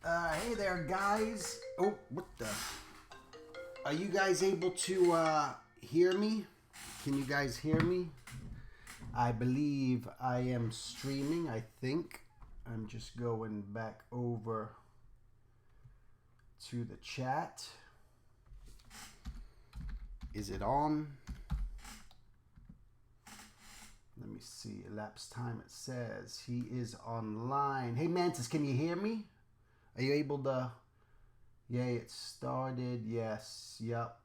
Hey there, guys. Oh, what the? Are you guys able to hear me? Can you guys hear me? I believe I am streaming, I think. I'm just going back over to the chat. Is it on? Let me see. Elapsed time, it says. He is online. Hey, Mantis, can you hear me? Are you able to? Yay, it started. Yes. Yep.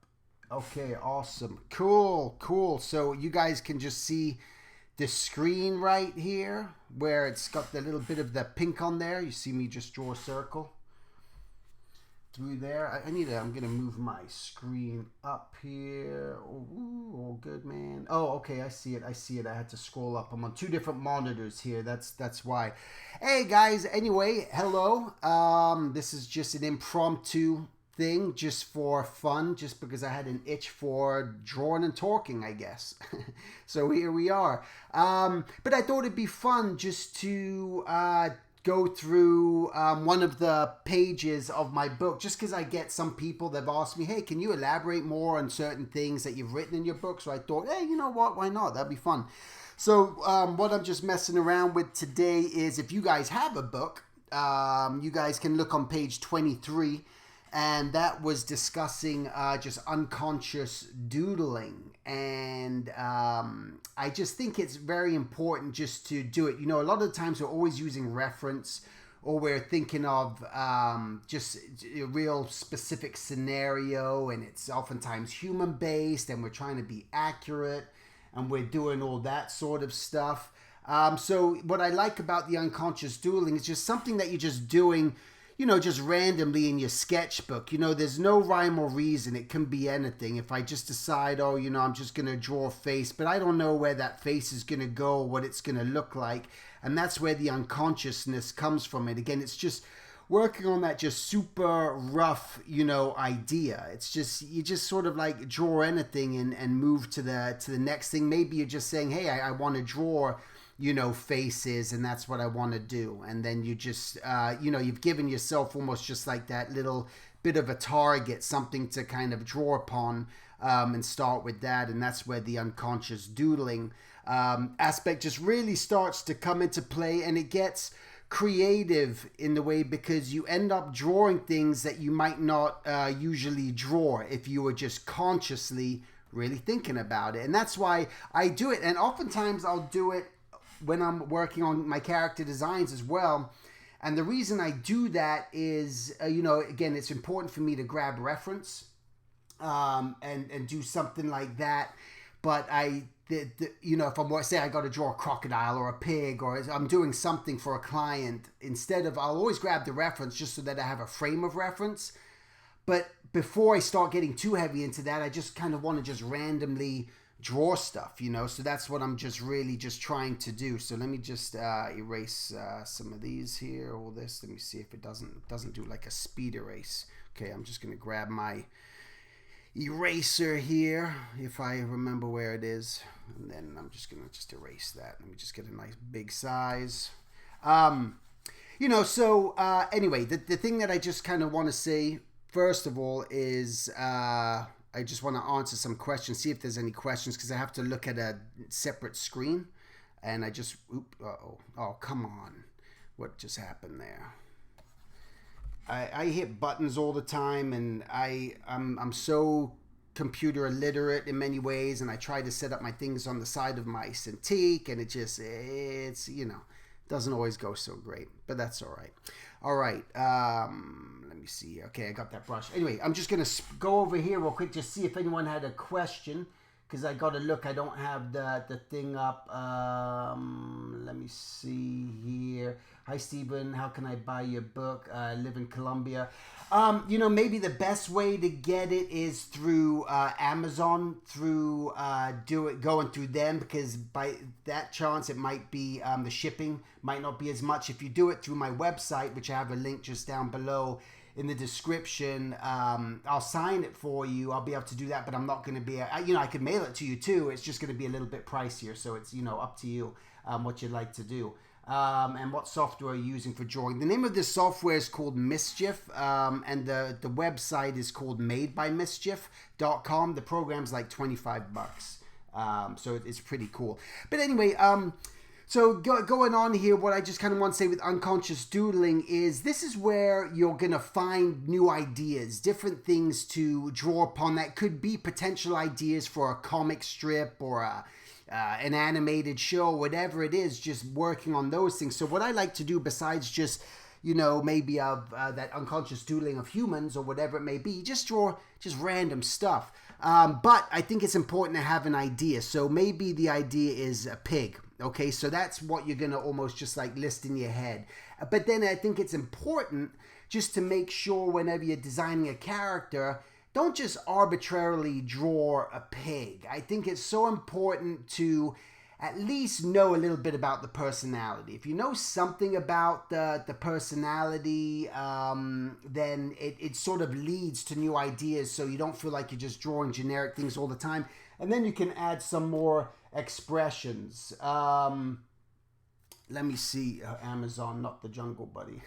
Okay, awesome. Cool. So you guys can just see the screen right here where it's got the little bit of the pink on there. You see me just draw a circle through there. I'm gonna move my screen up here. Ooh, all good, man. Oh, okay, I see it. I had to scroll up. I'm on two different monitors here. That's why. Hey guys, anyway, hello. This is just an impromptu thing, just for fun, just because I had an itch for drawing and talking, I guess. So here we are. But I thought it'd be fun just to go through one of the pages of my book, just because I get some people that have asked me, hey, can you elaborate more on certain things that you've written in your book? So I thought, hey, you know what, why not? That'd be fun. So what I'm just messing around with today is, if you guys have a book, you guys can look on page 23, and that was discussing just unconscious doodling. And I just think it's very important just to do it. You know, a lot of the times we're always using reference, or we're thinking of just a real specific scenario, and it's oftentimes human-based, and we're trying to be accurate, and we're doing all that sort of stuff. So what I like about the unconscious doodling is just something that you're just doing, you know, just randomly in your sketchbook. You know, there's no rhyme or reason. It can be anything. If I just decide, oh, you know, I'm just going to draw a face, but I don't know where that face is going to go, what it's going to look like. And that's where the unconsciousness comes from it. Again, it's just working on that just super rough, you know, idea. It's just, you just sort of like draw anything and move to the next thing. Maybe you're just saying, hey, I want to draw, you know, faces, and that's what I want to do. And then you just, you know, you've given yourself almost just like that little bit of a target, something to kind of draw upon, and start with that. And that's where the unconscious doodling aspect just really starts to come into play, and it gets creative in the way, because you end up drawing things that you might not usually draw if you were just consciously really thinking about it. And that's why I do it. And oftentimes I'll do it when I'm working on my character designs as well. And the reason I do that is, you know, again, it's important for me to grab reference and do something like that. But you know, if I'm, say I got to draw a crocodile or a pig, or I'm doing something for a client, I'll always grab the reference just so that I have a frame of reference. But before I start getting too heavy into that, I just kind of want to just randomly draw stuff, you know. So that's what I'm just really just trying to do. So let me just erase some of these here, all this. Let me see if it doesn't do like a speed erase. Okay, I'm just gonna grab my eraser here, if I remember where it is, and then I'm just gonna erase that. Let me just get a nice big size. You know, so anyway, the thing that I just kind of want to say first of all is I just want to answer some questions, see if there's any questions, because I have to look at a separate screen. And I just, oh, come on. What just happened there? I hit buttons all the time, and I'm so computer illiterate in many ways, and I try to set up my things on the side of my Cintiq, and it's, you know, doesn't always go so great, but that's all right. All right, let me see. Okay, I got that brush. Anyway, I'm just going to go over here real quick, just see if anyone had a question, because I got to look. I don't have the thing up. Let me see here. Hi, Stephen. How can I buy your book? I live in Colombia. You know, maybe the best way to get it is through Amazon, through going through them, because by that chance it might be the shipping might not be as much. If you do it through my website, which I have a link just down below in the description, I'll sign it for you. I'll be able to do that, but I'm not going to be, you know, I could mail it to you too. It's just going to be a little bit pricier, so it's, you know, up to you what you'd like to do. And what software are you using for drawing? The name of this software is called Mischief, and the website is called madebymischief.com. The program's like $25. So it's pretty cool. But anyway, so going on here, what I just kind of want to say with unconscious doodling is this is where you're going to find new ideas, different things to draw upon that could be potential ideas for a comic strip or an animated show, whatever it is, just working on those things. So what I like to do besides just, maybe of that unconscious doodling of humans or whatever it may be, just draw just random stuff. But I think it's important to have an idea. So maybe the idea is a pig. Okay, so that's what you're going to almost just like list in your head. But then I think it's important just to make sure whenever you're designing a character, don't just arbitrarily draw a pig. I think it's so important to at least know a little bit about the personality. If you know something about the personality, then it sort of leads to new ideas, so you don't feel like you're just drawing generic things all the time. And then you can add some more expressions. Let me see, Amazon, not the Jungle Buddy.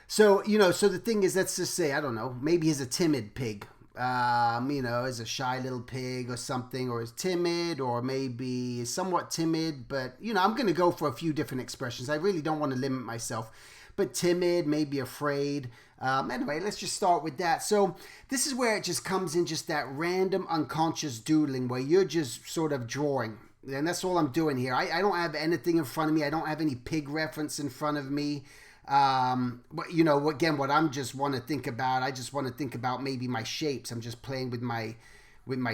So the thing is, let's just say, I don't know, maybe he's a timid pig. Is a shy little pig or something, or is timid, or maybe is somewhat timid, but, I'm going to go for a few different expressions. I really don't want to limit myself, but timid, maybe afraid. Anyway, let's just start with that. So this is where it just comes in, just that random unconscious doodling where you're just sort of drawing. And that's all I'm doing here. I don't have anything in front of me. I don't have any pig reference in front of me. But again, what I'm just want to think about, I just want to think about maybe my shapes. I'm just playing with my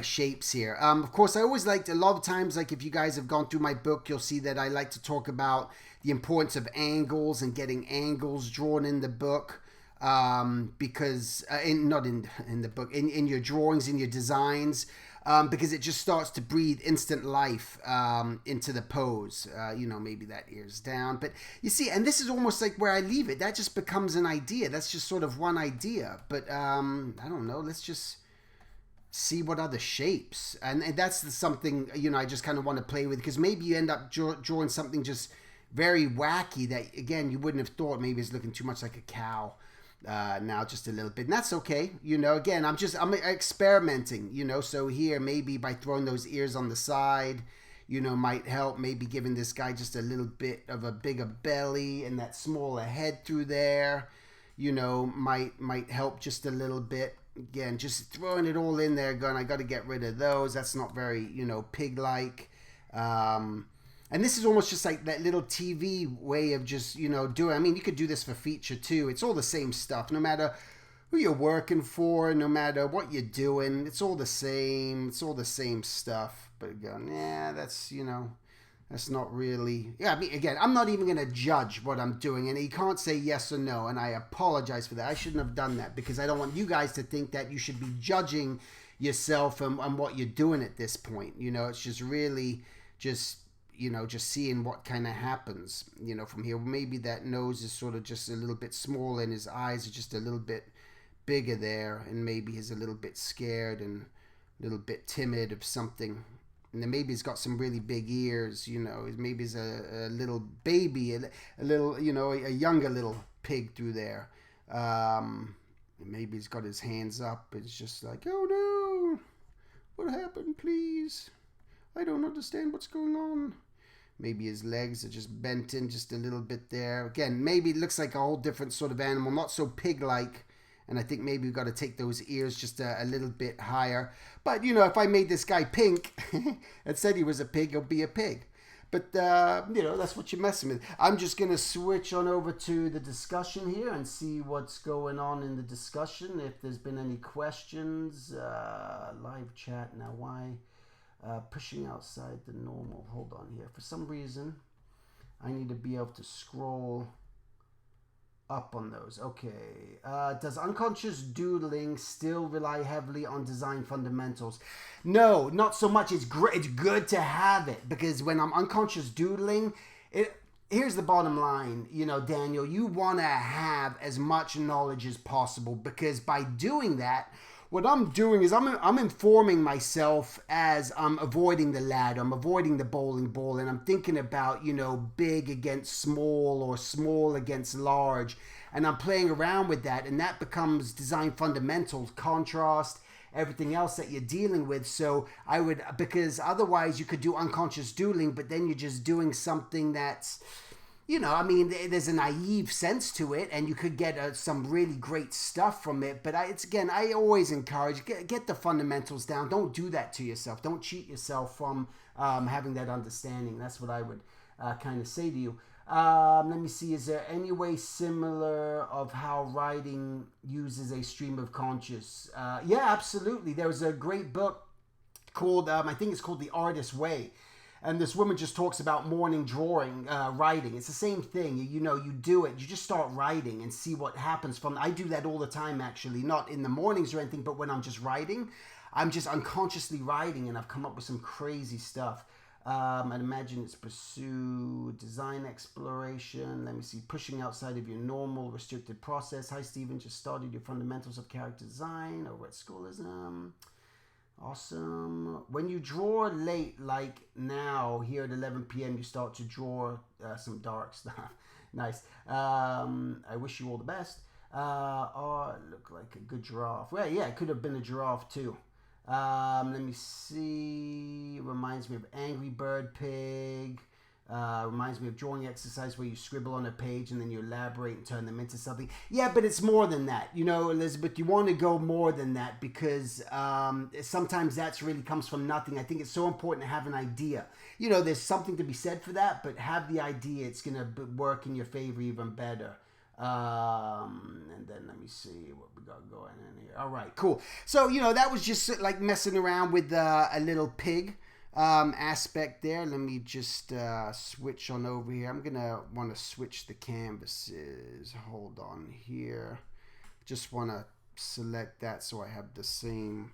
shapes here. Of course, I always like to, a lot of times, like if you guys have gone through my book, you'll see that I like to talk about the importance of angles and getting angles drawn in the book. Because not in the book, in your drawings, in your designs, because it just starts to breathe instant life into the pose. Maybe that ear's down, but you see, and this is almost like where I leave it. That just becomes an idea. That's just sort of one idea, but I don't know. Let's just see what other shapes, and that's something I just kind of want to play with, because maybe you end up drawing something just very wacky that again you wouldn't have thought maybe is looking too much like a cow. Now just a little bit, and that's okay. Again, I'm experimenting, so here maybe by throwing those ears on the side, might help. Maybe giving this guy just a little bit of a bigger belly and that smaller head through there, might help just a little bit. Again, just throwing it all in there, going, I got to get rid of those. That's not very, pig-like. And this is almost just like that little TV way of just, doing. I mean, you could do this for feature too. It's all the same stuff. No matter who you're working for, no matter what you're doing, it's all the same. It's all the same stuff. But again, that's, that's not really. Yeah, I mean, again, I'm not even going to judge what I'm doing. And you can't say yes or no. And I apologize for that. I shouldn't have done that, because I don't want you guys to think that you should be judging yourself and what you're doing at this point. It's just really just seeing what kind of happens, from here. Maybe that nose is sort of just a little bit smaller and his eyes are just a little bit bigger there, and maybe he's a little bit scared and a little bit timid of something. And then maybe he's got some really big ears, maybe he's a little baby, a little, a younger little pig through there. Maybe he's got his hands up. It's just like, oh no, what happened, please? I don't understand what's going on. Maybe his legs are just bent in just a little bit there. Again, maybe it looks like a whole different sort of animal, not so pig-like. And I think maybe we've got to take those ears just a little bit higher. But, if I made this guy pink and said he was a pig, he'll be a pig. But, that's what you're messing with. I'm just going to switch on over to the discussion here and see what's going on in the discussion. If there's been any questions, live chat. Now, why? Pushing outside the normal. Hold on here. For some reason, I need to be able to scroll up on those. Okay. Does unconscious doodling still rely heavily on design fundamentals? No, not so much. It's great. It's good to have it, because when I'm unconscious doodling, here's the bottom line. Daniel, you want to have as much knowledge as possible, because by doing that, what I'm doing is I'm informing myself as I'm avoiding the ladder, I'm avoiding the bowling ball, and I'm thinking about, you know, big against small or small against large, and I'm playing around with that, and that becomes design fundamentals, contrast, everything else that you're dealing with. So I would, because otherwise you could do unconscious doodling, but then you're just doing something that's, you know, I mean, there's a naive sense to it, and you could get some really great stuff from it. But I always encourage, get the fundamentals down. Don't do that to yourself. Don't cheat yourself from having that understanding. That's what I would kind of say to you. Let me see. Is there any way similar of how writing uses a stream of conscious? Yeah, absolutely. There was a great book called, I think it's called The Artist's Way. And this woman just talks about morning drawing, writing. It's the same thing. You know, you do it. You just start writing and see what happens from. I do that all the time, actually. Not in the mornings or anything, but when I'm just writing, I'm just unconsciously writing, and I've come up with some crazy stuff. I'd imagine it's pursue design exploration. Let me see. Pushing outside of your normal restricted process. Hi, Stephen. Just started your fundamentals of character design over at Schoolism. Awesome. When you draw late, like now, here at 11 p.m., you start to draw some dark stuff. Nice. I wish you all the best. Oh, it looked like a good giraffe. Well, yeah, it could have been a giraffe, too. Let me see. Reminds me of Angry Bird Pig. Reminds me of drawing exercise where you scribble on a page and then you elaborate and turn them into something. Yeah, but it's more than that. You know, Elizabeth, you want to go more than that, because sometimes that's really comes from nothing. I think it's so important to have an idea. You know, there's something to be said for that, but have the idea. It's going to work in your favor even better. And then let me see what we got going in here. All right, cool. So, you know, that was just like messing around with a little pig aspect there. Let me just switch on over here. I'm gonna want to switch the canvases. Hold on here. Just want to select that so I have the same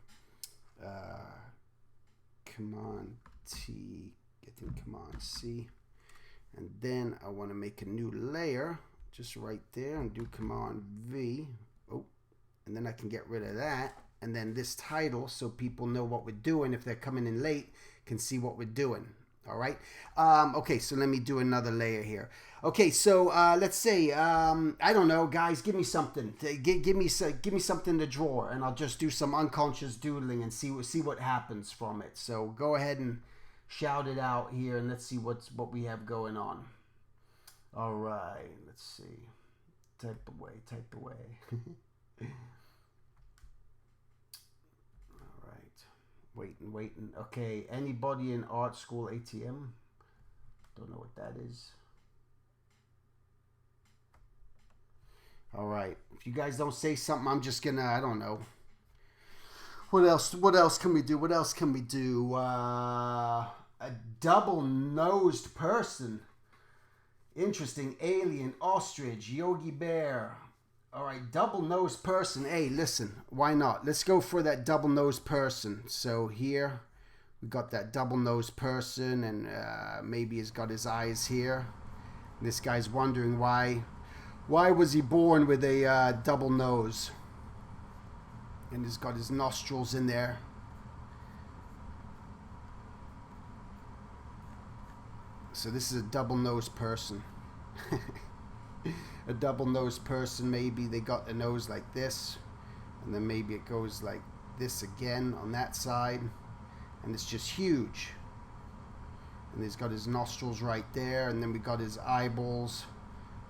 Command T, getting Command C, and then I want to make a new layer just right there and do Command V. Oh, and then I can get rid of that, and then this title, so people know what we're doing. If they're coming in late, can see what we're doing. All right. Okay, so let me do another layer here. Okay, so let's say I don't know, guys. Give me something. Give me something to draw, and I'll just do some unconscious doodling and see what happens from it. So go ahead and shout it out here, and let's see what we have going on. All right. Let's see. Type away. Type away. Waiting. Okay, anybody in art school ATM? Don't know what that is. All right. If you guys don't say something, I'm just gonna, I don't know. What else can we do? A double-nosed person. Interesting. Alien, ostrich, Yogi Bear. All right, double-nosed person. Hey, listen, why not? Let's go for that double-nosed person. So here, we got that double-nosed person, and maybe he's got his eyes here. This guy's wondering why was he born with a double nose? And he's got his nostrils in there. So this is a double-nosed person. A double-nosed person, maybe they got the nose like this, and then maybe it goes like this again on that side, and it's just huge. And he's got his nostrils right there, and then we got his eyeballs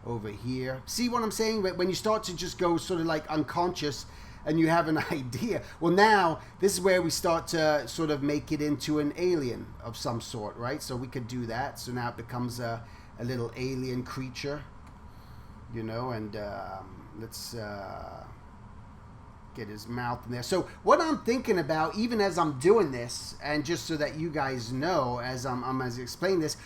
over here. See what I'm saying? When you start to just go sort of like unconscious and you have an idea, well, now this is where we start to sort of make it into an alien of some sort, right? So we could do that. So now it becomes a little alien creature, you know, and let's get his mouth in there. So what I'm thinking about, even as I'm doing this, and just so that you guys know, as I'm explaining this,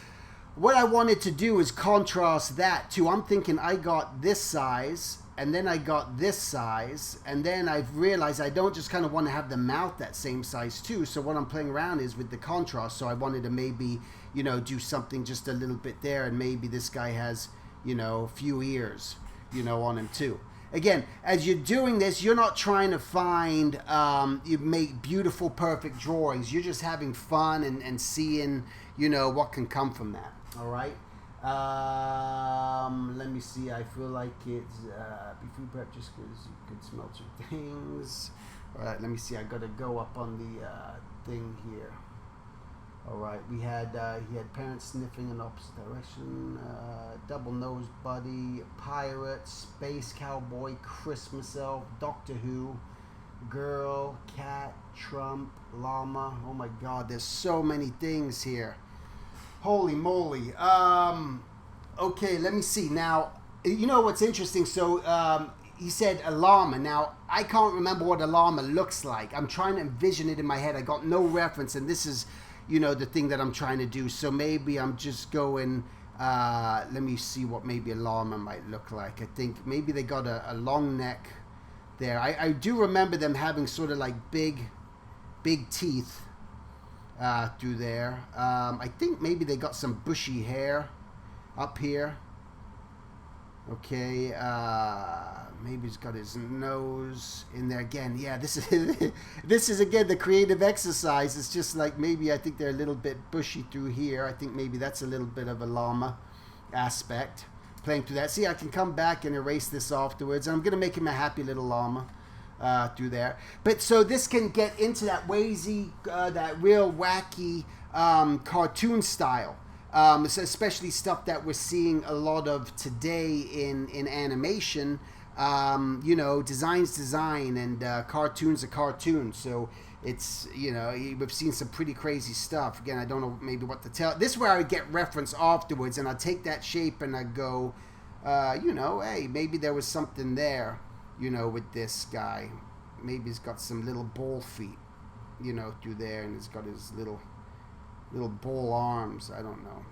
what I wanted to do is contrast that too. I'm thinking I got this size, and then I got this size, and then I've realized I don't just kind of want to have the mouth that same size too. So what I'm playing around is with the contrast. So I wanted to maybe, you know, do something just a little bit there, and maybe this guy has, you know, a few ears, you know, on him too. again, as you're doing this, you're not trying to find, you make beautiful, perfect drawings. You're just having fun and seeing, you know, what can come from that. All right. Let me see. I feel like it's food prep just because you could smell two things. All right. Let me see. I got to go up on the thing here. All right, he had parents sniffing in opposite direction, double nose buddy, pirate, space cowboy, Christmas elf, Doctor Who, girl, cat, Trump, llama. Oh my God, there's so many things here. Holy moly. Okay, let me see. Now, you know what's interesting? So he said a llama. Now, I can't remember what a llama looks like. I'm trying to envision it in my head. I got no reference, and this is, you know, the thing that I'm trying to do. So maybe I'm just going, let me see what maybe a llama might look like. I think maybe they got a long neck there. I do remember them having sort of like big teeth through there. I think maybe they got some bushy hair up here. Okay, maybe he's got his nose in there again. Yeah, this is this is again the creative exercise. It's just like maybe I think they're a little bit bushy through here. I think maybe that's a little bit of a llama aspect playing through that. See, I can come back and erase this afterwards. I'm gonna make him a happy little llama through there. But so this can get into that wazy, that real wacky cartoon style. Especially stuff that we're seeing a lot of today in animation. You know, design's design and cartoons are cartoons. So it's, you know, we've seen some pretty crazy stuff. Again, I don't know maybe what to tell. This is where I get reference afterwards, and I take that shape and I go, you know, hey, maybe there was something there, you know, with this guy. Maybe he's got some little ball feet, you know, through there, and he's got his little ball arms. I don't know.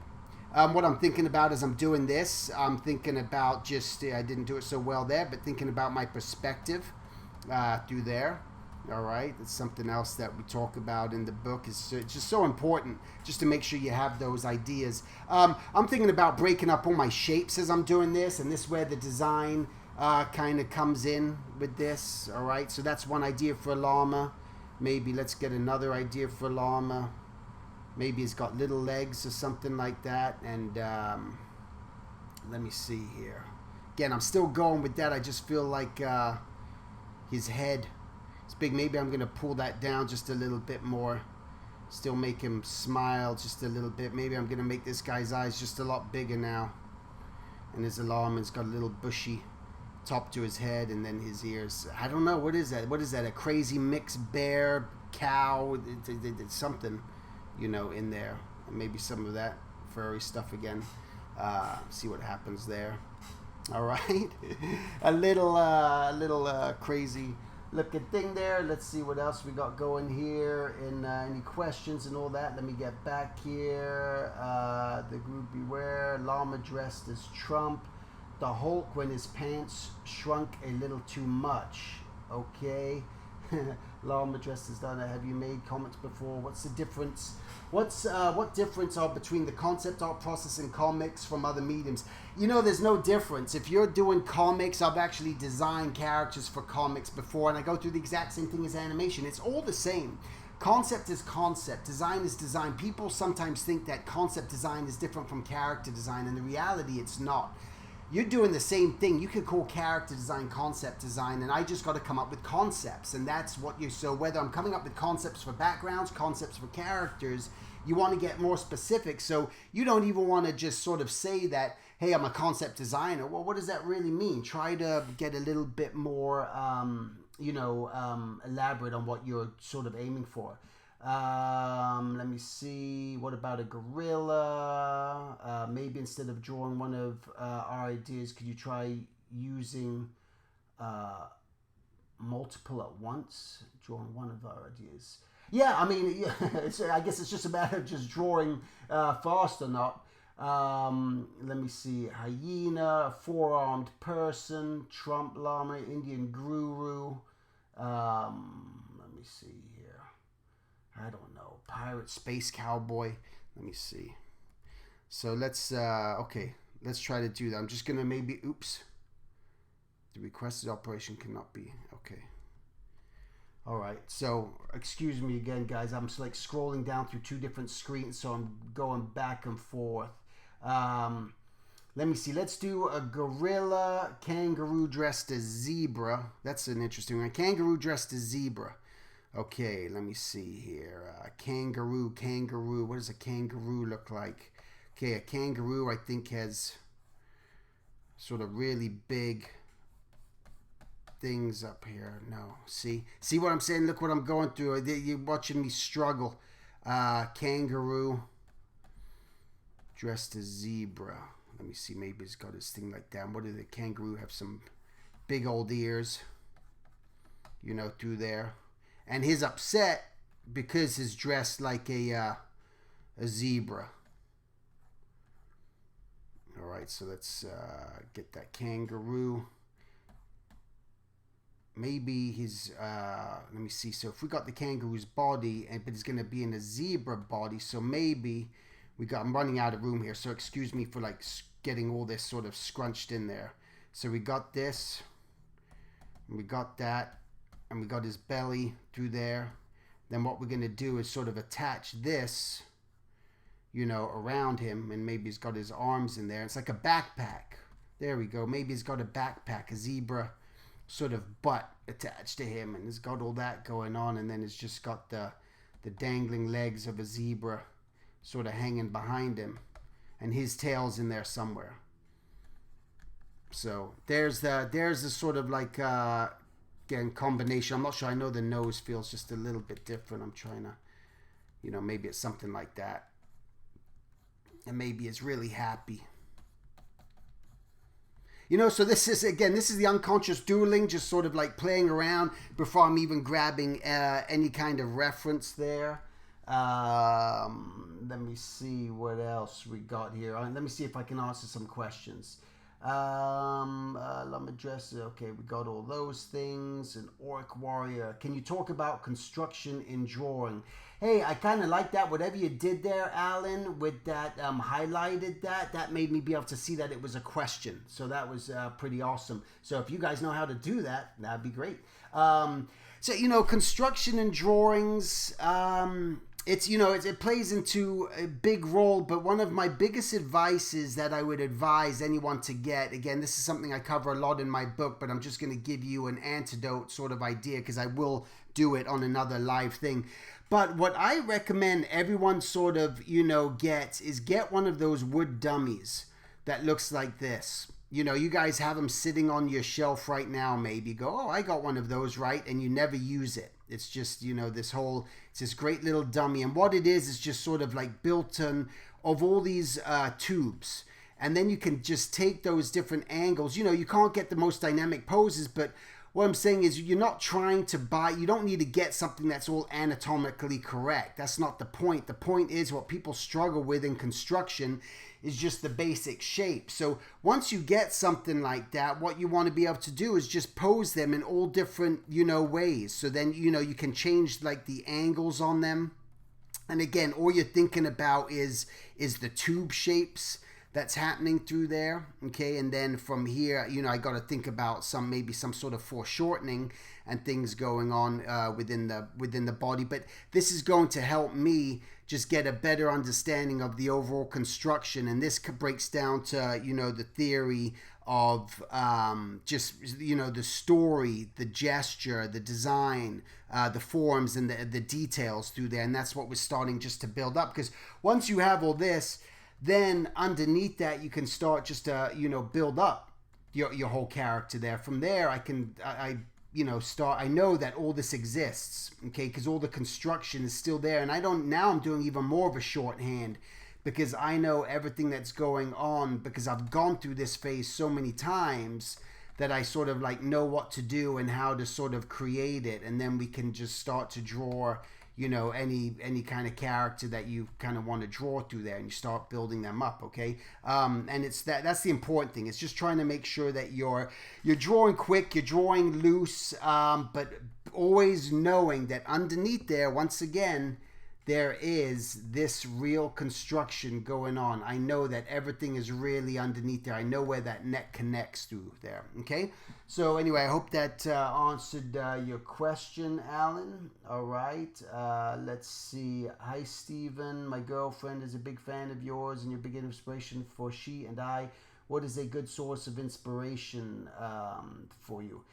What I'm thinking about as I'm doing this, I'm thinking about just, I didn't do it so well there, but thinking about my perspective through there. All right, it's something else that we talk about in the book. It's just so important just to make sure you have those ideas. I'm thinking about breaking up all my shapes as I'm doing this, and this is where the design kind of comes in with this. All right, so that's one idea for a llama. Maybe let's get another idea for a llama. Maybe he's got little legs or something like that. And let me see here. Again, I'm still going with that. I just feel like his head is big. Maybe I'm going to pull that down just a little bit more. Still make him smile just a little bit. Maybe I'm going to make this guy's eyes just a lot bigger now. And his llama's got a little bushy top to his head, and then his ears. I don't know. What is that? What is that? A crazy mixed bear, cow, something, you know, in there. Maybe some of that furry stuff again. See what happens there. All right. a little crazy looking thing there. Let's see what else we got going here. In any questions and all that. Let me get back here. The group beware. Llama dressed as Trump. The Hulk when his pants shrunk a little too much. Okay. Llama dressed as Donna. Have you made comics before? What's the difference? What difference are between the concept art process and comics from other mediums? You know, there's no difference. If you're doing comics, I've actually designed characters for comics before, and I go through the exact same thing as animation. It's all the same. Concept is concept. Design is design. People sometimes think that concept design is different from character design, and in reality, it's not. You're doing the same thing. You could call character design concept design, and I just got to come up with concepts, and that's what you. So whether I'm coming up with concepts for backgrounds, concepts for characters, you want to get more specific. So you don't even want to just sort of say that, hey, I'm a concept designer. Well, what does that really mean? Try to get a little bit more, elaborate on what you're sort of aiming for. Let me see. What about a gorilla? Maybe instead of drawing one of our ideas, could you try using multiple at once? Drawing one of our ideas. Yeah, I mean, I guess it's just a matter of just drawing fast or not. Let me see. Hyena, four-armed person, Trump llama, Indian guru. Let me see here. I don't know. Pirate, space cowboy. Let me see. So let's, okay, let's try to do that. I'm just going to maybe, oops. The requested operation cannot be. Okay. All right. So, excuse me again, guys. I'm like scrolling down through two different screens, so I'm going back and forth. Let me see. Let's do a gorilla kangaroo dressed as zebra. That's an interesting one. Kangaroo dressed as zebra. Okay, let me see here. Kangaroo. What does a kangaroo look like? Okay, a kangaroo I think has sort of really big things up here. No, see what I'm saying? Look what I'm going through. You're watching me struggle. Kangaroo dressed as zebra. Let me see. Maybe it's got his thing like that. What did the kangaroo have? Some big old ears, you know, through there. And he's upset because he's dressed like a zebra. All right, so let's get that kangaroo. Maybe he's, let me see. So if we got the kangaroo's body, but it's going to be in a zebra body, so maybe I'm running out of room here. So excuse me for like getting all this sort of scrunched in there. So we got this, and we got that, and we got his belly through there. Then what we're going to do is sort of attach this, you know, around him, and maybe he's got his arms in there. It's like a backpack. There we go. Maybe he's got a backpack, a zebra sort of butt attached to him, and it's got all that going on, and then it's just got the dangling legs of a zebra sort of hanging behind him, and his tail's in there somewhere. So there's the sort of like again combination. I'm not sure. I know the nose feels just a little bit different. I'm trying to, you know, maybe it's something like that, and maybe it's really happy. You know, so this is the unconscious doodling, just sort of like playing around before I'm even grabbing any kind of reference there. Let me see what else we got here. Let me see if I can answer some questions. Llama dress. Okay, we got all those things. An orc warrior. Can you talk about construction in drawing? Hey, I kind of like that. Whatever you did there, Alan, with that highlighted that made me be able to see that it was a question. So that was pretty awesome. So if you guys know how to do that, that'd be great. So, you know, construction and drawings, it's, you know, it plays into a big role, but one of my biggest advices that I would advise anyone to get, again, this is something I cover a lot in my book, but I'm just going to give you an antidote sort of idea because I will do it on another live thing. But what I recommend everyone sort of, you know, get one of those wood dummies that looks like this. You know, you guys have them sitting on your shelf right now, maybe. Go, oh, I got one of those, right? And you never use it. It's just, you know, it's this great little dummy. And what it is just sort of like built on of all these tubes. And then you can just take those different angles. You know, you can't get the most dynamic poses, but what I'm saying is you're not trying to buy, you don't need to get something that's all anatomically correct. That's not the point. The point is what people struggle with in construction is just the basic shape. So once you get something like that, what you want to be able to do is just pose them in all different, you know, ways. So then, you know, you can change like the angles on them. And again, all you're thinking about is the tube shapes that's happening through there, okay? And then from here, you know, I got to think about maybe some sort of foreshortening and things going on within the body. But this is going to help me just get a better understanding of the overall construction, and this breaks down to, you know, the theory of just, you know, the story, the gesture, the design, the forms, and the details through there. And that's what we're starting just to build up, because once you have all this, then underneath that you can start just to, you know, build up your whole character there. From there I you know, I know that all this exists, okay, because all the construction is still there. And now I'm doing even more of a shorthand because I know everything that's going on, because I've gone through this phase so many times that I sort of like know what to do and how to sort of create it. And then we can just start to draw, you know, any kind of character that you kind of want to draw through there, and you start building them up, okay? And it's that's the important thing. It's just trying to make sure that you're drawing quick, you're drawing loose, but always knowing that underneath there, once again, there is this real construction going on. I know that everything is really underneath there. I know where that neck connects to there. Okay. So anyway, I hope that answered your question, Alan. All right. Let's see. Hi, Stephen. My girlfriend is a big fan of yours and you're a big inspiration for she and I. What is a good source of inspiration for you?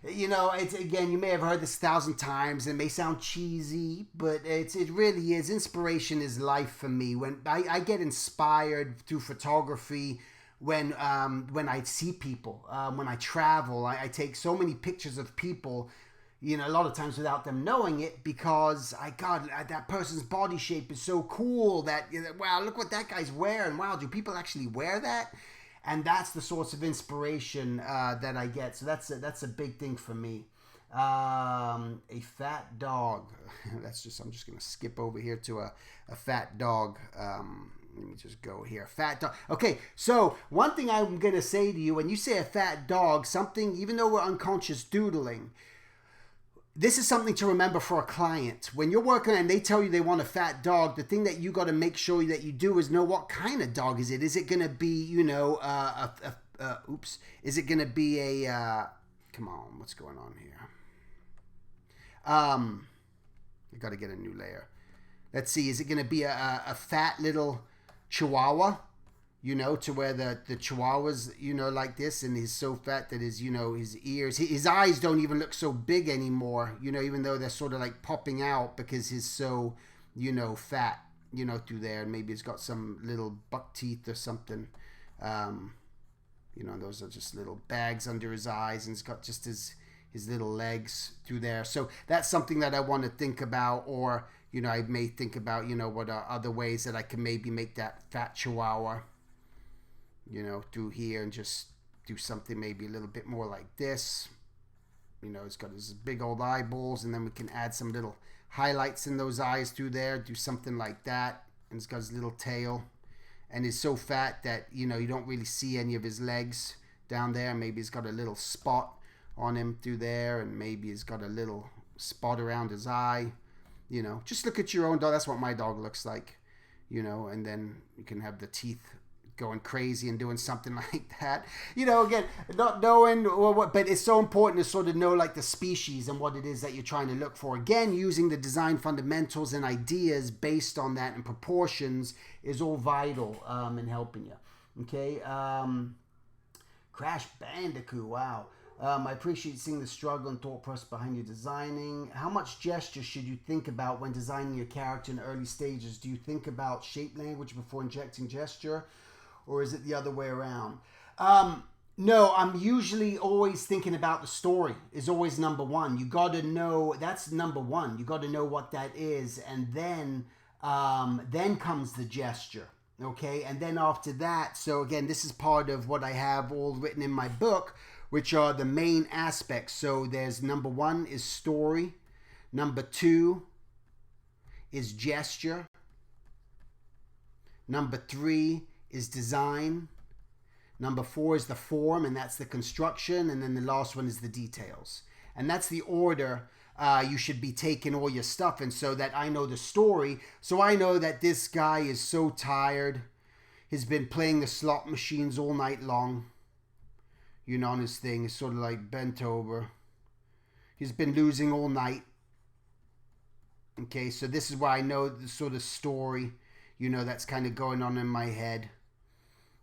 You know, it's, again, you may have heard this 1,000 times. It may sound cheesy, but it really is. Inspiration is life for me. When I get inspired through photography, when I see people, when I travel, I take so many pictures of people, you know, a lot of times without them knowing it, because God, that person's body shape is so cool that, wow, look what that guy's wearing. Wow, do people actually wear that? And that's the source of inspiration that I get. So that's a big thing for me. A fat dog. I'm just going to skip over here to a fat dog. Let me just go here. Fat dog. Okay, so one thing I'm going to say to you, when you say a fat dog, something, even though we're unconscious doodling, this is something to remember for a client. When you're working and they tell you they want a fat dog, the thing that you got to make sure that you do is know what kind of dog is it. Is it going to be, you know, is it going to be a, come on, what's going on here? I got to get a new layer. Let's see, is it going to be a fat little Chihuahua? You know, to where the Chihuahuas, you know, like this, and he's so fat that his, you know, his ears, his eyes don't even look so big anymore, you know, even though they're sort of like popping out because he's so, you know, fat, you know, through there. And maybe he's got some little buck teeth or something. You know, those are just little bags under his eyes, and he's got just his little legs through there. So that's something that I want to think about, or, you know, I may think about, you know, what are other ways that I can maybe make that fat Chihuahua, you know, through here, and just do something maybe a little bit more like this. You know, it's got his big old eyeballs, and then we can add some little highlights in those eyes through there, do something like that. And he's got his little tail, and he's so fat that, you know, you don't really see any of his legs down there. Maybe he's got a little spot on him through there, and maybe he's got a little spot around his eye. You know, just look at your own dog. That's what my dog looks like, you know, and then you can have the teeth going crazy and doing something like that. You know, again, not knowing what, but it's so important to sort of know like the species and what it is that you're trying to look for. Again, using the design fundamentals and ideas based on that and proportions is all vital in helping you. Okay. Crash Bandicoot. Wow. I appreciate seeing the struggle and thought process behind your designing. How much gesture should you think about when designing your character in early stages? Do you think about shape language before injecting gesture? Or is it the other way around? No, I'm usually always thinking about the story is always number one. You got to know, that's number one. You got to know what that is. And then comes the gesture. Okay. And then after that, so again, this is part of what I have all written in my book, which are the main aspects. So there's number one is story. Number two is gesture. Number three is design. Number four is the form, and that's the construction. And then the last one is the details. And that's the order you should be taking all your stuff in, so that I know the story. So I know that this guy is so tired. He's been playing the slot machines all night long. You know, on his thing. He's sort of like bent over. He's been losing all night. Okay, so this is why I know the sort of story, you know, that's kind of going on in my head.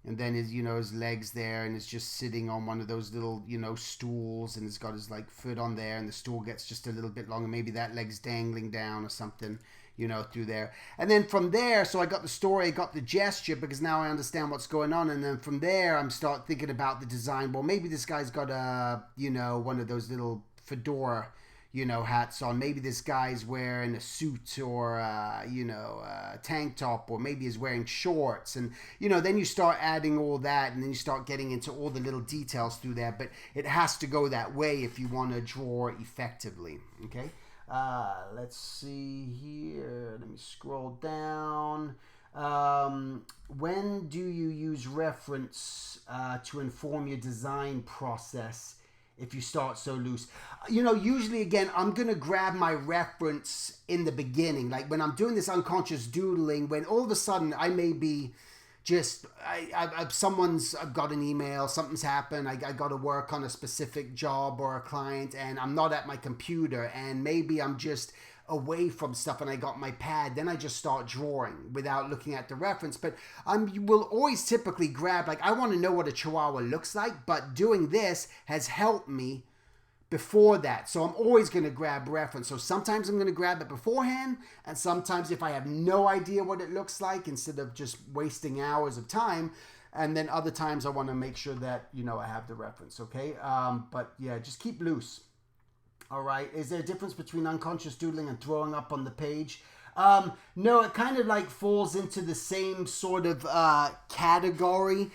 And then his, you know, his legs there, and he's just sitting on one of those little, you know, stools, and he's got his like foot on there, and the stool gets just a little bit longer. Maybe that leg's dangling down or something, you know, through there. And then from there, so I got the story, I got the gesture, because now I understand what's going on. And then from there, I'm start thinking about the design. Well, maybe this guy's got a, you know, one of those little fedora, you know, hats on. Maybe this guy's wearing a suit or, you know, a tank top, or maybe he's wearing shorts. And, you know, then you start adding all that, and then you start getting into all the little details through there. But it has to go that way if you want to draw effectively, okay? Let's see here. Let me scroll down. When do you use reference to inform your design process if you start so loose. You know, usually, again, I'm going to grab my reference in the beginning. Like when I'm doing this unconscious doodling, when all of a sudden I may be just, someone's got an email, something's happened, I got to work on a specific job or a client, and I'm not at my computer, and maybe I'm just away from stuff and I got my pad, then I just start drawing without looking at the reference. But you will always typically grab, like, I want to know what a chihuahua looks like, but doing this has helped me before that. So I'm always going to grab reference. So sometimes I'm going to grab it beforehand, and sometimes if I have no idea what it looks like, instead of just wasting hours of time, and then other times I want to make sure that, you know, I have the reference, okay? But yeah, just keep loose. All right. Is there a difference between unconscious doodling and throwing up on the page? No, it kind of like falls into the same sort of category.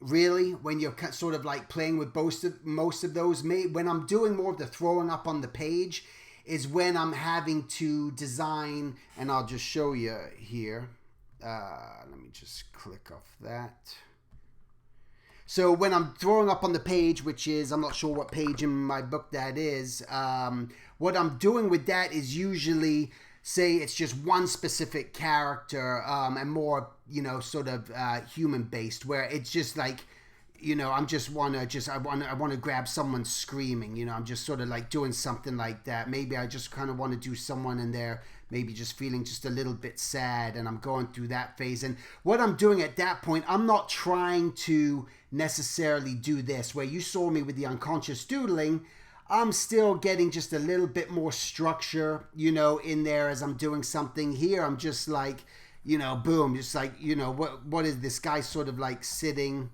Really, when you're sort of like playing with most of those. When I'm doing more of the throwing up on the page is when I'm having to design, and I'll just show you here. Let me just click off that. So when I'm throwing up on the page, which is, I'm not sure what page in my book that is, what I'm doing with that is usually, say it's just one specific character, and more, you know, sort of human based, where it's just like, you know, I want to grab someone screaming, you know, I'm just sort of like doing something like that. Maybe I just kind of want to do someone in there, maybe just feeling just a little bit sad, and I'm going through that phase. And what I'm doing at that point, I'm not trying to necessarily do this, where you saw me with the unconscious doodling. I'm still getting just a little bit more structure, you know, in there as I'm doing something. Here I'm just like, you know, boom, just like, you know, what is this guy sort of like sitting,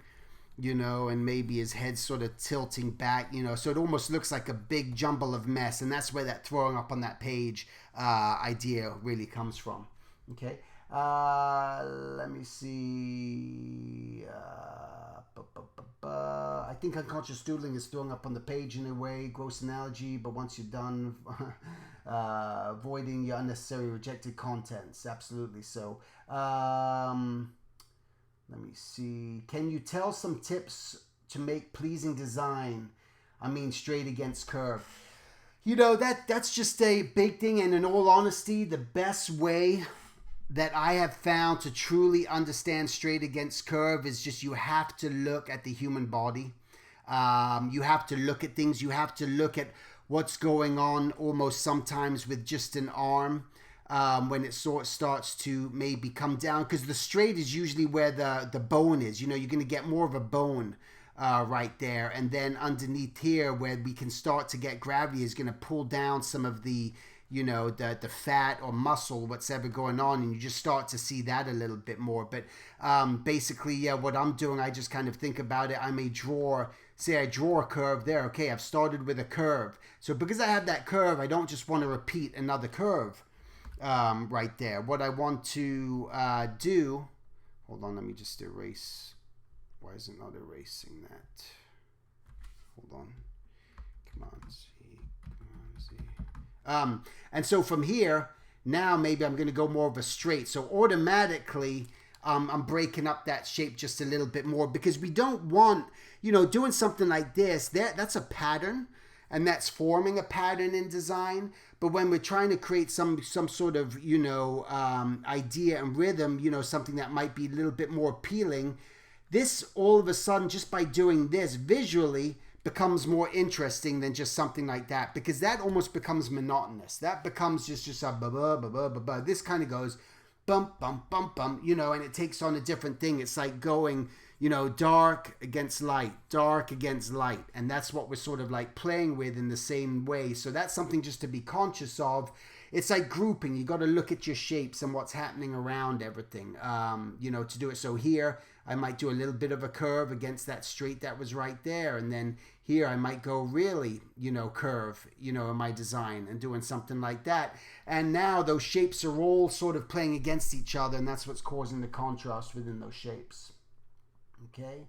you know, and maybe his head's sort of tilting back, you know, so it almost looks like a big jumble of mess. And that's where that throwing up on that page idea really comes from. Okay. Let me see. I think unconscious doodling is throwing up on the page in a way. Gross analogy, but once you're done, avoiding your unnecessary rejected contents. Absolutely. So, let me see. Can you tell some tips to make pleasing design? I mean, straight against curve. You know, that's just a big thing. And in all honesty, the best way that I have found to truly understand straight against curve is just, you have to look at the human body. You have to look at things. You have to look at what's going on almost sometimes with just an arm, when it sort of starts to maybe come down, because the straight is usually where the bone is. You know, you're going to get more of a bone right there. And then underneath here, where we can start to get gravity, is going to pull down some of the, you know, the fat or muscle, what's ever going on, and you just start to see that a little bit more. But basically, yeah, what I'm doing, I just kind of think about it. I may draw, say I draw a curve there. Okay, I've started with a curve. So because I have that curve, I don't just want to repeat another curve right there. What I want to do, hold on, let me just erase. Why is it not erasing that? Hold on. Come on, Z. And so from here, now maybe I'm going to go more of a straight. So automatically, I'm breaking up that shape just a little bit more, because we don't want, you know, doing something like this, that's a pattern, and that's forming a pattern in design. But when we're trying to create some sort of, you know, idea and rhythm, you know, something that might be a little bit more appealing, this all of a sudden, just by doing this visually, becomes more interesting than just something like that, because that almost becomes monotonous. That becomes just a ba ba ba ba ba ba. This kind of goes bump bump bump bump, you know, and it takes on a different thing. It's like going, you know, dark against light, dark against light, and that's what we're sort of like playing with in the same way. So that's something just to be conscious of. It's like grouping. You got to look at your shapes and what's happening around everything, you know, to do it. So here I might do a little bit of a curve against that straight that was right there. And then here I might go really, you know, curve, you know, in my design and doing something like that. And now those shapes are all sort of playing against each other, and that's what's causing the contrast within those shapes. Okay.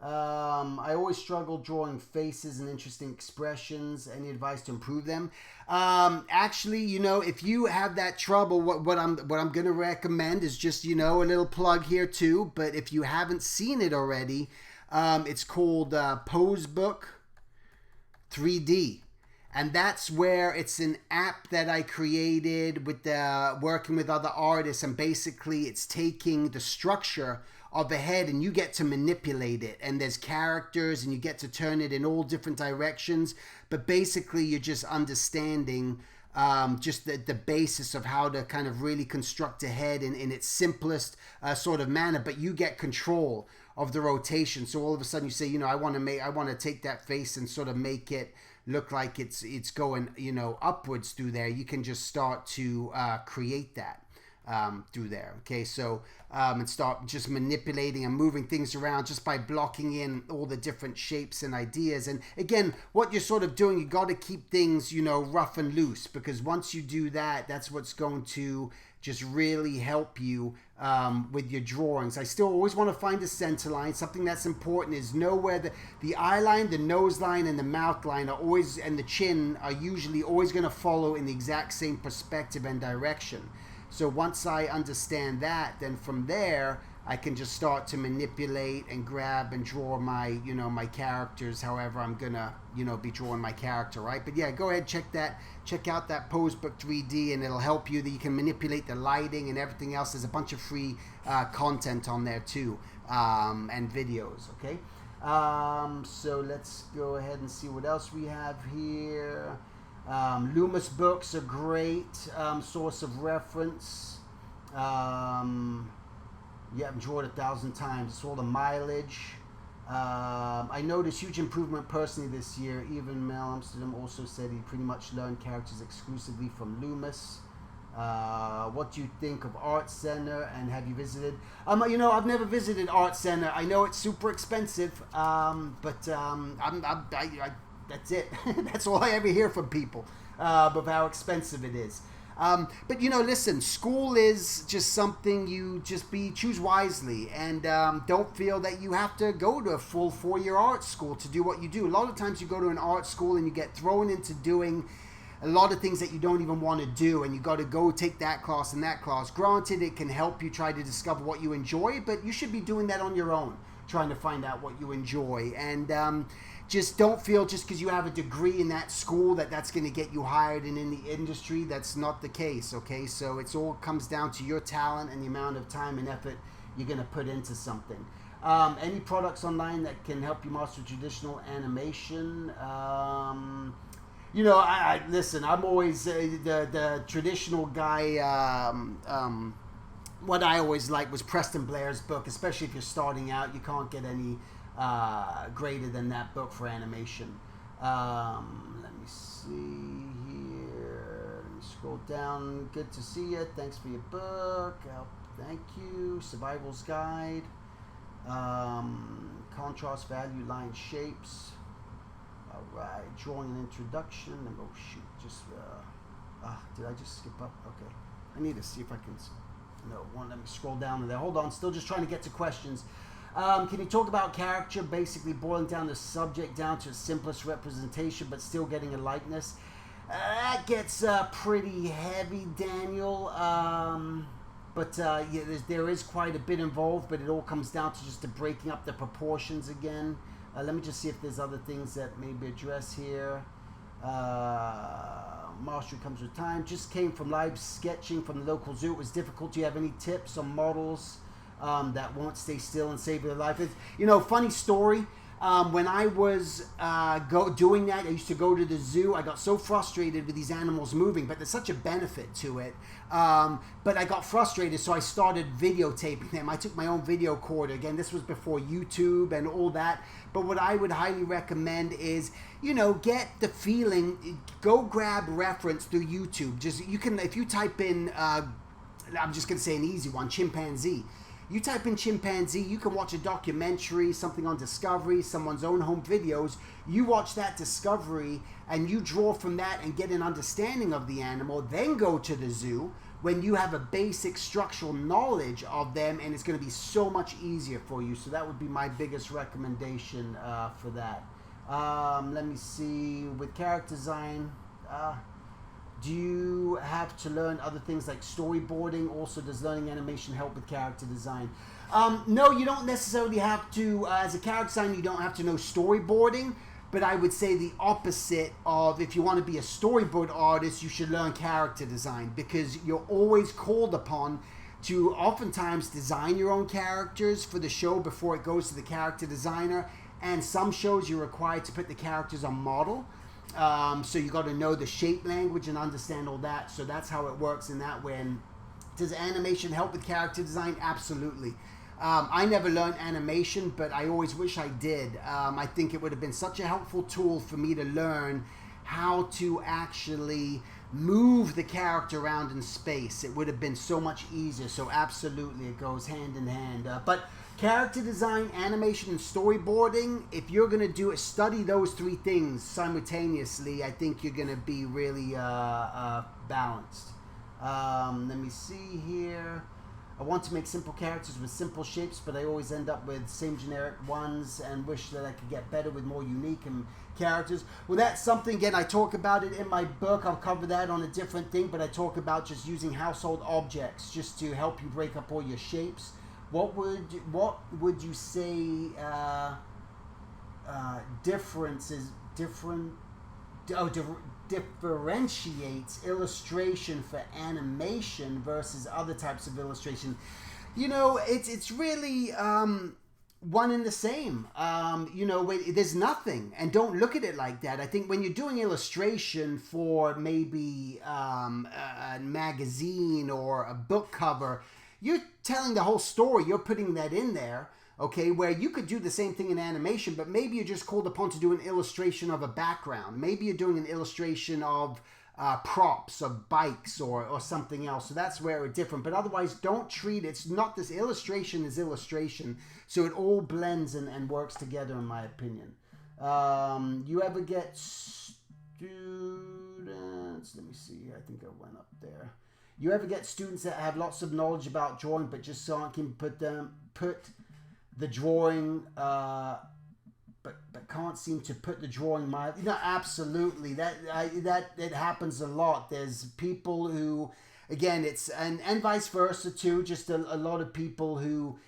I always struggle drawing faces and interesting expressions. Any advice to improve them? Actually, you know, if you have that trouble, what I'm going to recommend is just, you know, a little plug here too. But if you haven't seen it already, It's called Pose Book 3D. And that's where it's an app that I created with working with other artists. And basically it's taking the structure of a head and you get to manipulate it. And there's characters and you get to turn it in all different directions. But basically you're just understanding just the basis of how to kind of really construct a head in its simplest sort of manner. But you get control of the rotation. So all of a sudden you say, you know, I want to take that face and sort of make it look like it's going, you know, upwards through there. You can just start to create that through there. Okay, so and start just manipulating and moving things around just by blocking in all the different shapes and ideas. And again, what you're sort of doing, you got to keep things, you know, rough and loose, because once you do that, that's what's going to just really help you with your drawings. I still always want to find a center line. Something that's important is know where the eye line, the nose line, and the mouth line are always, and the chin are usually always going to follow in the exact same perspective and direction. So once I understand that, then from there I can just start to manipulate and grab and draw my, you know, my characters however I'm gonna, you know, be drawing my character, right? But yeah, go ahead, check out that Pose Book 3D, and it'll help you that you can manipulate the lighting and everything else. There's a bunch of free content on there too, and videos. Okay, so let's go ahead and see what else we have here. Llama's books are great source of reference. Yeah, I've drawn 1,000 times. It's all the mileage. I noticed huge improvement personally this year. Even Mel Amsterdam also said he pretty much learned characters exclusively from Loomis. What do you think of Art Center, and have you visited? You know, I've never visited Art Center. I know it's super expensive, but that's it. That's all I ever hear from people of how expensive it is. But you know, listen, school is just something you just choose wisely, and don't feel that you have to go to a full 4-year art school to do what you do. A lot of times you go to an art school and you get thrown into doing a lot of things that you don't even want to do, and you got to go take that class and that class. Granted, it can help you try to discover what you enjoy, but you should be doing that on your own, trying to find out what you enjoy. And just don't feel just because you have a degree in that school that's going to get you hired and in the industry. That's not the case, okay? So it's all comes down to your talent and the amount of time and effort you're going to put into something. Any products online that can help you master traditional animation? You know, I listen, I'm always the traditional guy. What I always liked was Preston Blair's book, especially if you're starting out. You can't get any greater than that book for animation. Let me see here. Let me scroll down. Good to see you. Thanks for your book. Thank you. Survival's Guide. Contrast, value, line, shapes. All right. Drawing an introduction. Oh shoot! Just did I just skip up? Okay. I need to see if I can. No, let me scroll down to there. Hold on. Still just trying to get to questions. Can you talk about character, basically boiling down the subject down to its simplest representation, but still getting a likeness? That gets pretty heavy, Daniel. But yeah, there is quite a bit involved, but it all comes down to just the breaking up the proportions again. Let me just see if there's other things that maybe address here. Mastery comes with time. Just came from live sketching from the local zoo. It was difficult. Do you have any tips on models that won't stay still and save their life? It's, you know, funny story. When I was doing that, I used to go to the zoo. I got so frustrated with these animals moving, but there's such a benefit to it. But I got frustrated, so I started videotaping them. I took my own video recorder. Again, this was before YouTube and all that. But what I would highly recommend is, you know, get the feeling. Go grab reference through YouTube. Just you can, if you type in, I'm just gonna say an easy one, chimpanzee. You type in chimpanzee, you can watch a documentary, something on Discovery, someone's own home videos. You watch that Discovery and you draw from that and get an understanding of the animal, then go to the zoo when you have a basic structural knowledge of them, and it's going to be so much easier for you. So that would be my biggest recommendation for that. Let me see, with character design, Do you have to learn other things like storyboarding? Also, does learning animation help with character design? No, you don't necessarily have to, as a character designer, you don't have to know storyboarding, but I would say the opposite of, if you want to be a storyboard artist, you should learn character design, because you're always called upon to oftentimes design your own characters for the show before it goes to the character designer, and some shows you're required to put the characters on model. So you got to know the shape language and understand all that. So that's how it works in that way. And does animation help with character design? Absolutely. I never learned animation, but I always wish I did. I think it would have been such a helpful tool for me to learn how to actually move the character around in space. It would have been so much easier. So absolutely, it goes hand in hand. But character design, animation, and storyboarding, if you're going to study those three things simultaneously, I think you're going to be really balanced. Let me see here. I want to make simple characters with simple shapes, but I always end up with same generic ones and wish that I could get better with more unique characters. Well, that's something, again, I talk about it in my book. I'll cover that on a different thing, but I talk about just using household objects just to help you break up all your shapes. What would you say differentiates illustration for animation versus other types of illustration? You know, it's really one and the same. You know, there's nothing, and don't look at it like that. I think when you're doing illustration for maybe a magazine or a book cover, you're telling the whole story. You're putting that in there, okay, where you could do the same thing in animation, but maybe you're just called upon to do an illustration of a background. Maybe you're doing an illustration of props, of bikes, or something else. So that's where it's different. But otherwise, don't treat it. It's not this illustration is illustration. So it all blends and works together, in my opinion. You ever get students? Let me see. I think I went up there. You ever get students that have lots of knowledge about drawing, but just can put the drawing, but can't seem to put the drawing mildly? No, absolutely. That it happens a lot. There's people who, again, it's and vice versa too. Just a lot of people who,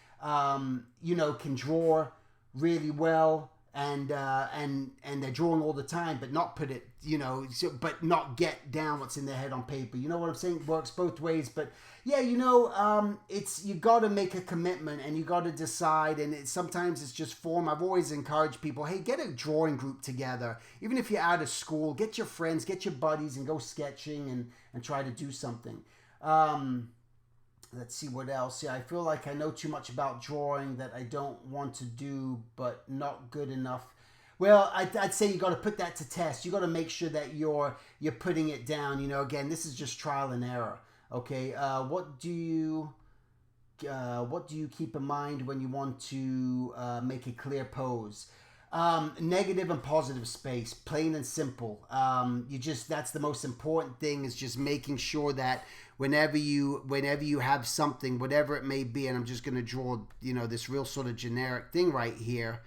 you know, can draw really well. And they're drawing all the time, but not put it, you know, but not get down what's in their head on paper. You know what I'm saying? It works both ways. But yeah, you know, you got to make a commitment and you got to decide. And sometimes it's just form. I've always encouraged people, hey, get a drawing group together. Even if you're out of school, get your friends, get your buddies, and go sketching and try to do something. Let's see what else. Yeah, I feel like I know too much about drawing that I don't want to do, but not good enough. Well, I'd say you got to put that to test. You got to make sure that you're putting it down. You know, again, this is just trial and error. Okay, what do you keep in mind when you want to make a clear pose? Negative and positive space, plain and simple. That's the most important thing, is just making sure that whenever you have something, whatever it may be, and I'm just going to draw, you know, this real sort of generic thing right here,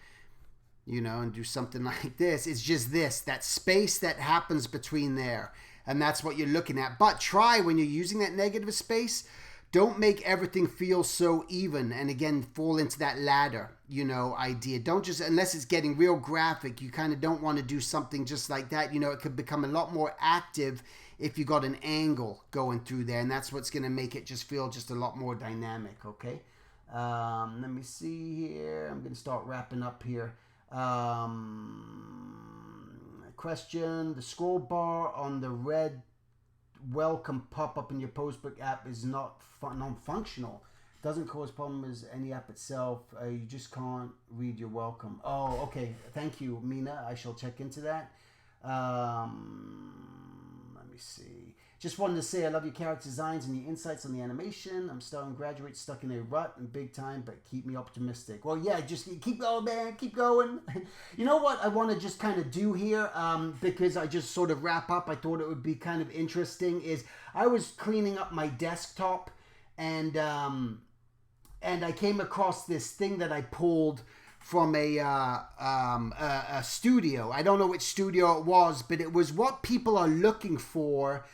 you know, and do something like this. It's just that space that happens between there, and that's what you're looking at. But try, when you're using that negative space, don't make everything feel so even, and again, fall into that ladder, you know, idea. Don't just, unless it's getting real graphic, you kind of don't want to do something just like that. You know, it could become a lot more active if you got an angle going through there, and that's what's going to make it just feel just a lot more dynamic, okay? Let me see here. I'm going to start wrapping up here. Question: the scroll bar on the red welcome pop-up in your Postbook app is non-functional. Doesn't cause problem as any app itself. You just can't read your welcome. Oh, okay. Thank you, Mina. I shall check into that. Let me see. Just wanted to say I love your character designs and your insights on the animation. I'm starting to graduate, stuck in a rut and big time, but keep me optimistic. Well, yeah, just keep going, man. Keep going. You know what I want to just kind of do here, because I just sort of wrap up. I thought it would be kind of interesting. Is I was cleaning up my desktop, and I came across this thing that I pulled from a studio. I don't know which studio it was, but it was what people are looking for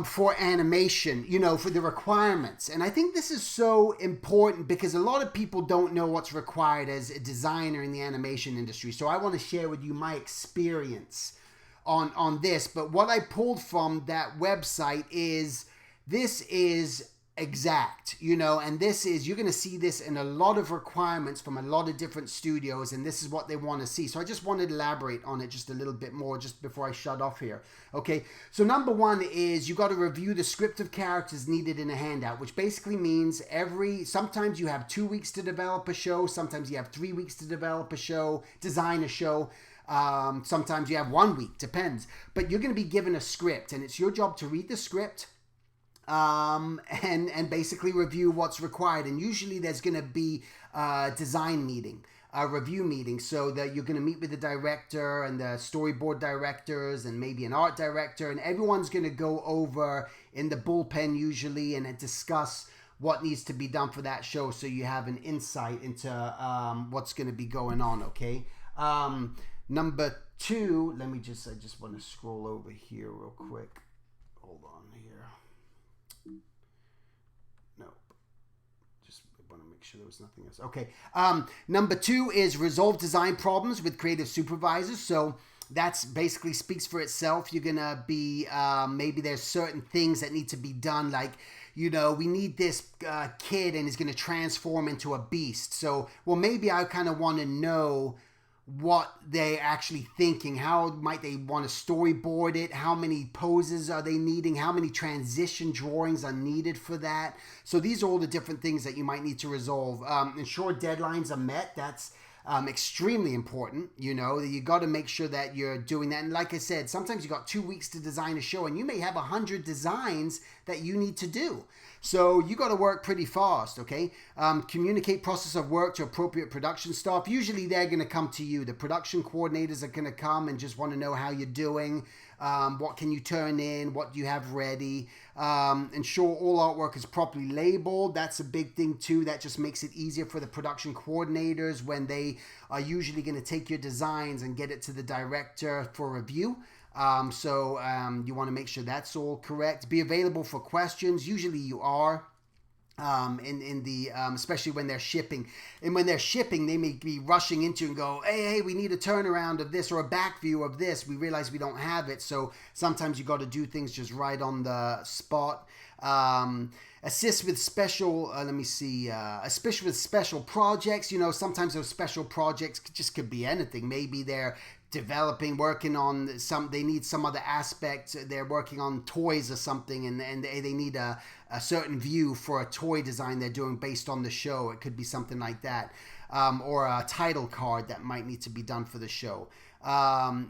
for animation, you know, for the requirements. And I think this is so important because a lot of people don't know what's required as a designer in the animation industry. So I want to share with you my experience on this. But what I pulled from that website is this is exact, you know, and this is, you're going to see this in a lot of requirements from a lot of different studios, and this is what they want to see. So I just wanted to elaborate on it just a little bit more just before I shut off here. Okay, so number one is you got to review the script of characters needed in a handout, which basically means sometimes you have 2 weeks to develop a show, sometimes you have 3 weeks to develop a show, design a show. Sometimes you have 1 week, depends. But you're going to be given a script, and it's your job to read the script, and basically review what's required. And usually there's going to be a design meeting, a review meeting, so that you're going to meet with the director and the storyboard directors and maybe an art director, and everyone's going to go over in the bullpen usually and discuss what needs to be done for that show, so you have an insight into what's going to be going on. Okay. Number two, I just want to scroll over here real quick. Hold on here. Nope. Just want to make sure there was nothing else. Okay. Number two is resolve design problems with creative supervisors. So that's basically speaks for itself. You're going to be, maybe there's certain things that need to be done, like, you know, we need this kid and he's going to transform into a beast. So, well, maybe I kind of want to know what they're actually thinking. How might they want to storyboard it? How many poses are they needing? How many transition drawings are needed for that? So these are all the different things that you might need to resolve. Ensure deadlines are met. That's extremely important. You know, you got to make sure that you're doing that. And like I said, sometimes you got 2 weeks to design a show, and you may have 100 designs that you need to do. So you got to work pretty fast, okay? Communicate process of work to appropriate production staff. Usually they're going to come to you. The production coordinators are going to come and just want to know how you're doing. What can you turn in? What do you have ready? Ensure all artwork is properly labeled. That's a big thing too. That just makes it easier for the production coordinators when they are usually going to take your designs and get it to the director for review. So you want to make sure that's all correct. Be available for questions. Usually you are. Especially when they're shipping. And when they're shipping, they may be rushing into and go, hey, we need a turnaround of this or a back view of this. We realize we don't have it. So sometimes you got to do things just right on the spot. Assist with special, assist with special projects. You know, sometimes those special projects just could be anything. Maybe they're working on they need some other aspect. They're working on toys or something, and they need a certain view for a toy design they're doing based on the show. It could be something like that, or a title card that might need to be done for the show.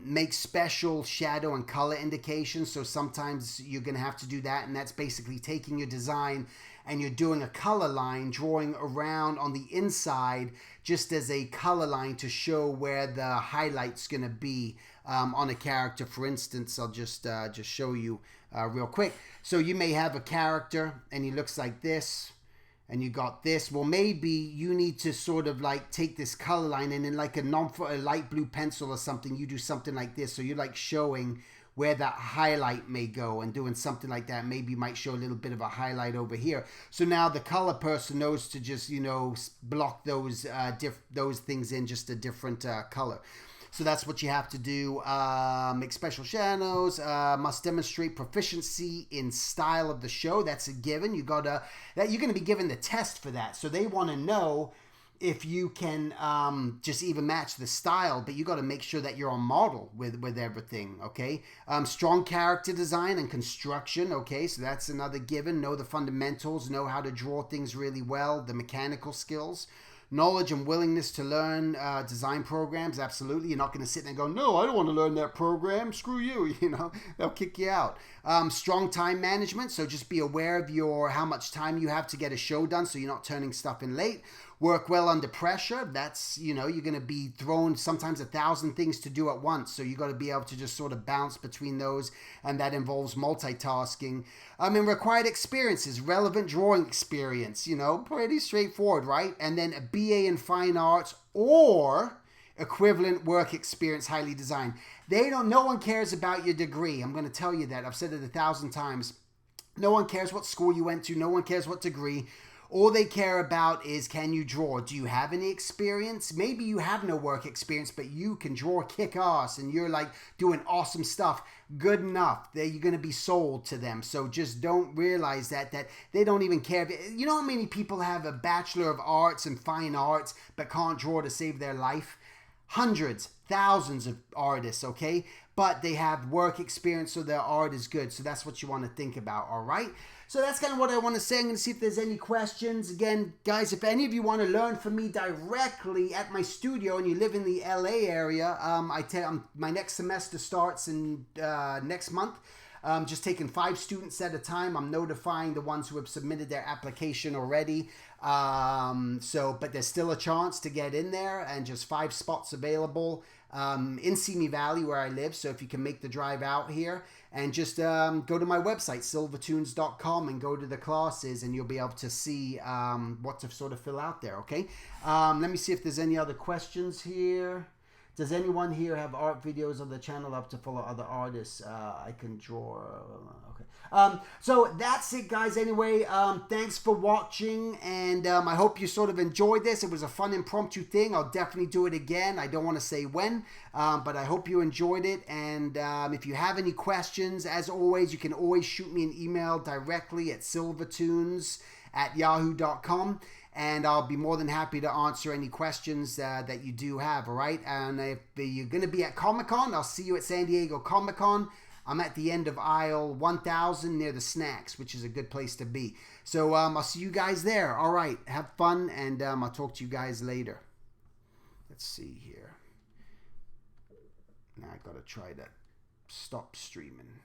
Make special shadow and color indications. So sometimes you're going to have to do that, and that's basically taking your design and you're doing a color line, drawing around on the inside just as a color line to show where the highlight's going to be on a character. For instance, I'll just show you real quick. So you may have a character and he looks like this, and you got this. Well, maybe you need to sort of like take this color line and in like a light blue pencil or something, you do something like this. So you're like showing where that highlight may go and doing something like that. Maybe you might show a little bit of a highlight over here. So now the color person knows to just, you know, block those things in just a different color. So that's what you have to do. Make special shadows. Must demonstrate proficiency in style of the show. That's a given. You're gonna be given the test for that. So they want to know if you can just even match the style, but you got to make sure that you're on model with everything, okay? Strong character design and construction, okay? So that's another given. Know the fundamentals, know how to draw things really well, the mechanical skills. Knowledge and willingness to learn design programs, absolutely. You're not going to sit there and go, no, I don't want to learn that program, screw you, you know, they'll kick you out. Strong time management, so just be aware of how much time you have to get a show done so you're not turning stuff in late. Work well under pressure. That's, you know, you're going to be thrown sometimes 1,000 things to do at once. So you got to be able to just sort of bounce between those. And that involves multitasking. Required experiences, relevant drawing experience, you know, pretty straightforward, right? And then a BA in fine arts or equivalent work experience highly designed. No one cares about your degree. I'm going to tell you that. I've said it 1,000 times. No one cares what school you went to. No one cares what degree. All they care about is, can you draw? Do you have any experience? Maybe you have no work experience, but you can draw kick ass and you're like doing awesome stuff. Good enough. You're going to be sold to them. So just don't realize that they don't even care. You know how many people have a Bachelor of Arts and Fine Arts but can't draw to save their life? Hundreds, thousands of artists, okay? But they have work experience, so their art is good. So that's what you want to think about, all right? So that's kind of what I want to say. I'm going to see if there's any questions. Again, guys, if any of you want to learn from me directly at my studio and you live in the LA area, my next semester starts in next month. Just taking 5 students at a time. I'm notifying the ones who have submitted their application already. But there's still a chance to get in there, and just 5 spots available in Simi Valley where I live. So if you can make the drive out here, and just go to my website, silvertoons.com, and go to the classes, and you'll be able to see what to sort of fill out there, okay? Let me see if there's any other questions here. Does anyone here have art videos on the channel up to follow other artists? I can draw. Okay. So that's it, guys. Anyway, thanks for watching, and I hope you sort of enjoyed this. It was a fun impromptu thing. I'll definitely do it again. I don't want to say when, but I hope you enjoyed it. And if you have any questions, as always, you can always shoot me an email directly at silvertoons@yahoo.com. And I'll be more than happy to answer any questions that you do have, all right? And if you're going to be at Comic-Con, I'll see you at San Diego Comic-Con. I'm at the end of aisle 1000 near the snacks, which is a good place to be. So I'll see you guys there. All right, have fun, and I'll talk to you guys later. Let's see here. Now I got to try to stop streaming.